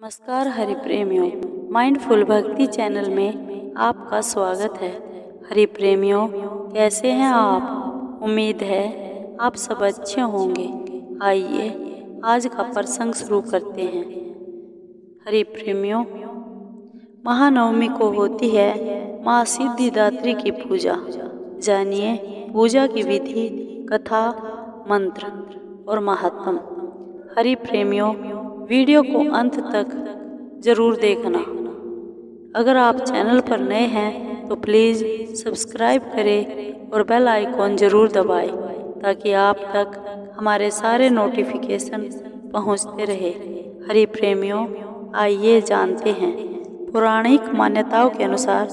नमस्कार हरि प्रेमियों, माइंडफुल भक्ति चैनल में आपका स्वागत है। हरि प्रेमियों, कैसे हैं आप? उम्मीद है आप सब अच्छे होंगे। आइए आज का प्रसंग शुरू करते हैं। हरि प्रेमियों, महानवमी को होती है माँ सिद्धिदात्री की पूजा। जानिए पूजा की विधि, कथा, मंत्र और महात्म। हरि प्रेमियों, वीडियो को अंत तक जरूर देखना। अगर आप चैनल पर नए हैं तो प्लीज़ सब्सक्राइब करें और बेल आइकॉन जरूर दबाएं ताकि आप तक हमारे सारे नोटिफिकेशन पहुंचते रहे। हरि प्रेमियों, आइए जानते हैं। पौराणिक मान्यताओं के अनुसार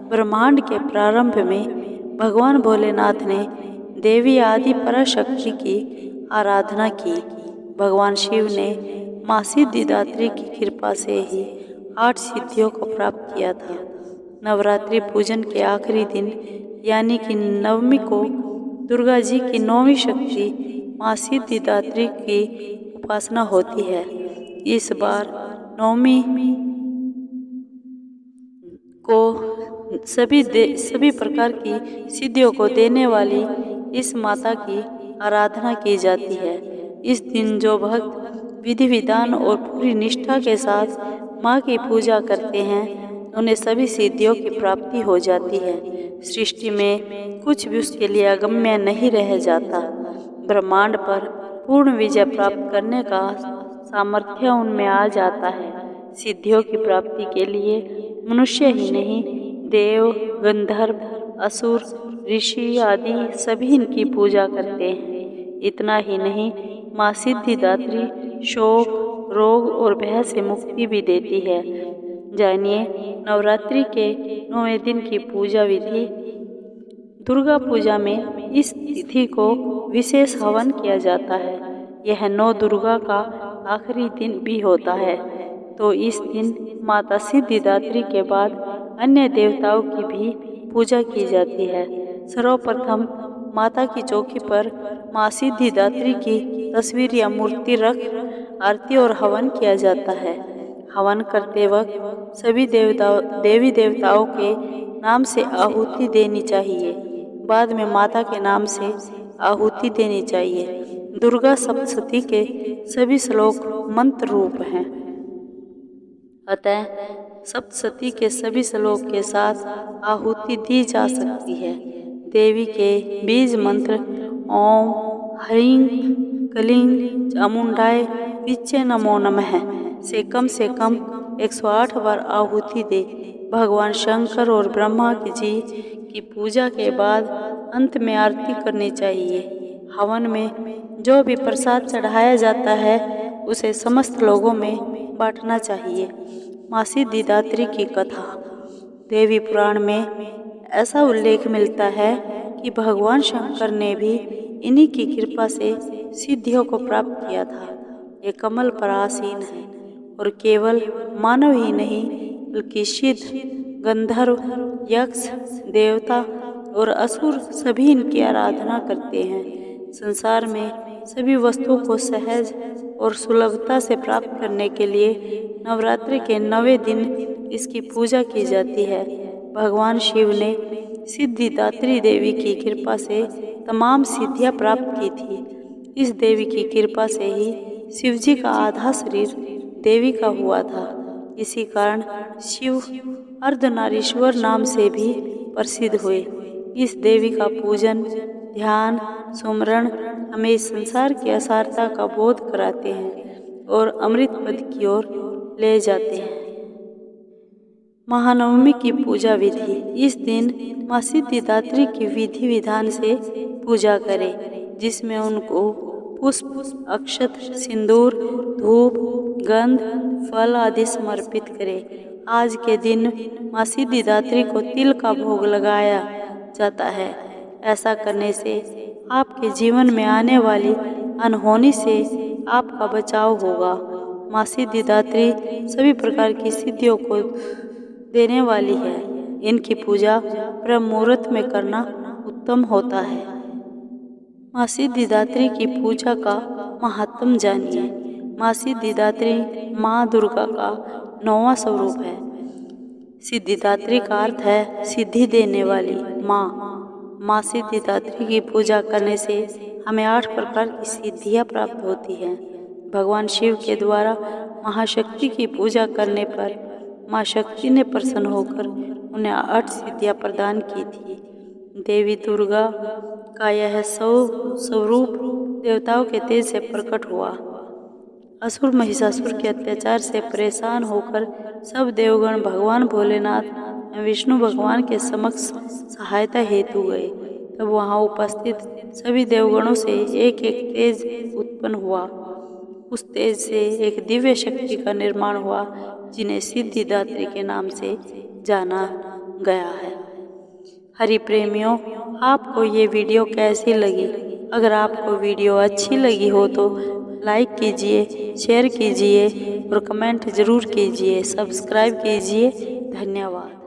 ब्रह्मांड के प्रारंभ में भगवान भोलेनाथ ने देवी आदि पराशक्ति की आराधना की। भगवान शिव ने माँ सिद्धिदात्री की कृपा से ही 8 सिद्धियों को प्राप्त किया था। नवरात्रि पूजन के आखिरी दिन यानी कि नवमी को दुर्गा जी की 9वीं शक्ति माँ सिद्धिदात्री की उपासना होती है। इस बार नवमी को सभी प्रकार की सिद्धियों को देने वाली इस माता की आराधना की जाती है। इस दिन जो भक्त विधि विधान और पूरी निष्ठा के साथ माँ की पूजा करते हैं उन्हें सभी सिद्धियों की प्राप्ति हो जाती है। सृष्टि में कुछ भी उसके लिए अगम्य नहीं रह जाता। ब्रह्मांड पर पूर्ण विजय प्राप्त करने का सामर्थ्य उनमें आ जाता है। सिद्धियों की प्राप्ति के लिए मनुष्य ही नहीं, देव, गंधर्व, असुर, ऋषि आदि सभी इनकी पूजा करते हैं। इतना ही नहीं, माँ सिद्धिदात्री शोक, रोग और भय से मुक्ति भी देती है। जानिए नवरात्रि के 9वें दिन की पूजा विधि। दुर्गा पूजा में इस तिथि को विशेष हवन किया जाता है। यह 9 दुर्गा का आखिरी दिन भी होता है, तो इस दिन माता सिद्धिदात्री के बाद अन्य देवताओं की भी पूजा की जाती है। सर्वप्रथम माता की चौकी पर माँ सिद्धिदात्री की तस्वीर या मूर्ति रख आरती और हवन किया जाता है। हवन करते वक्त सभी देवी देवताओं के नाम से आहुति देनी चाहिए। बाद में माता के नाम से आहुति देनी चाहिए। दुर्गा सप्तशती के सभी श्लोक मंत्र रूप हैं, अतः सप्तशती के सभी श्लोक के साथ आहुति दी जा सकती है। देवी के बीज मंत्र ओम ह्रीं क्लीं चामुंडाय विच्चे नमो नमः से कम 108 बार आहुति दे। भगवान शंकर और ब्रह्मा जी की पूजा के बाद अंत में आरती करनी चाहिए। हवन में जो भी प्रसाद चढ़ाया जाता है उसे समस्त लोगों में बांटना चाहिए। माँ सिद्धिदात्री की कथा। देवी पुराण में ऐसा उल्लेख मिलता है कि भगवान शंकर ने भी इन्हीं की कृपा से सिद्धियों को प्राप्त किया था। ये कमल पर आसीन है और केवल मानव ही नहीं बल्कि सिद्ध, गंधर्व, यक्ष, देवता और असुर सभी इनकी आराधना करते हैं। संसार में सभी वस्तुओं को सहज और सुलभता से प्राप्त करने के लिए नवरात्रि के 9वें दिन इसकी पूजा की जाती है। भगवान शिव ने सिद्धिदात्री देवी की कृपा से तमाम सिद्धियां प्राप्त की थी। इस देवी की कृपा से ही शिवजी का आधा शरीर देवी का हुआ था। इसी कारण शिव अर्धनारीश्वर नाम से भी प्रसिद्ध हुए। इस देवी का पूजन, ध्यान, सुमरण हमें इस संसार की असारता का बोध कराते हैं और अमृत पद की ओर ले जाते हैं। महानवमी की पूजा विधि। इस दिन माँ सिद्धिदात्री की विधि विधान से पूजा करें, जिसमें उनको पुष्प, अक्षत, सिंदूर, धूप, गंध, फल आदि समर्पित करें। आज के दिन माँ सिद्धिदात्री को तिल का भोग लगाया जाता है। ऐसा करने से आपके जीवन में आने वाली अनहोनी से आपका बचाव होगा। माँ सिद्धिदात्री सभी प्रकार की सिद्धियों को देने वाली है। इनकी पूजा ब्रह्म मुहूर्त में करना उत्तम होता है। माँ सिद्धिदात्री की पूजा का महात्म जानिए। माँ सिद्धिदात्री माँ दुर्गा का 9वां स्वरूप है। सिद्धिदात्री का अर्थ है सिद्धि देने वाली माँ। माँ सिद्धिदात्री की पूजा करने से हमें 8 प्रकार की सिद्धियाँ प्राप्त होती हैं। भगवान शिव के द्वारा महाशक्ति की पूजा करने पर माँ शक्ति ने प्रसन्न होकर उन्हें 8 सिद्धियाँ प्रदान की थी। देवी दुर्गा का यह स्वरूप देवताओं के तेज से प्रकट हुआ। असुर महिषासुर के अत्याचार से परेशान होकर सब देवगण भगवान भोलेनाथ एवं विष्णु भगवान के समक्ष सहायता हेतु गए। तब वहां उपस्थित सभी देवगणों से एक एक तेज उत्पन्न हुआ। उस तेज से एक दिव्य शक्ति का निर्माण हुआ जिन्हें सिद्धिदात्री के नाम से जाना गया है। हरि प्रेमियों, आपको ये वीडियो कैसी लगी? अगर आपको वीडियो अच्छी लगी हो तो लाइक कीजिए, शेयर कीजिए और कमेंट ज़रूर कीजिए, सब्सक्राइब कीजिए। धन्यवाद।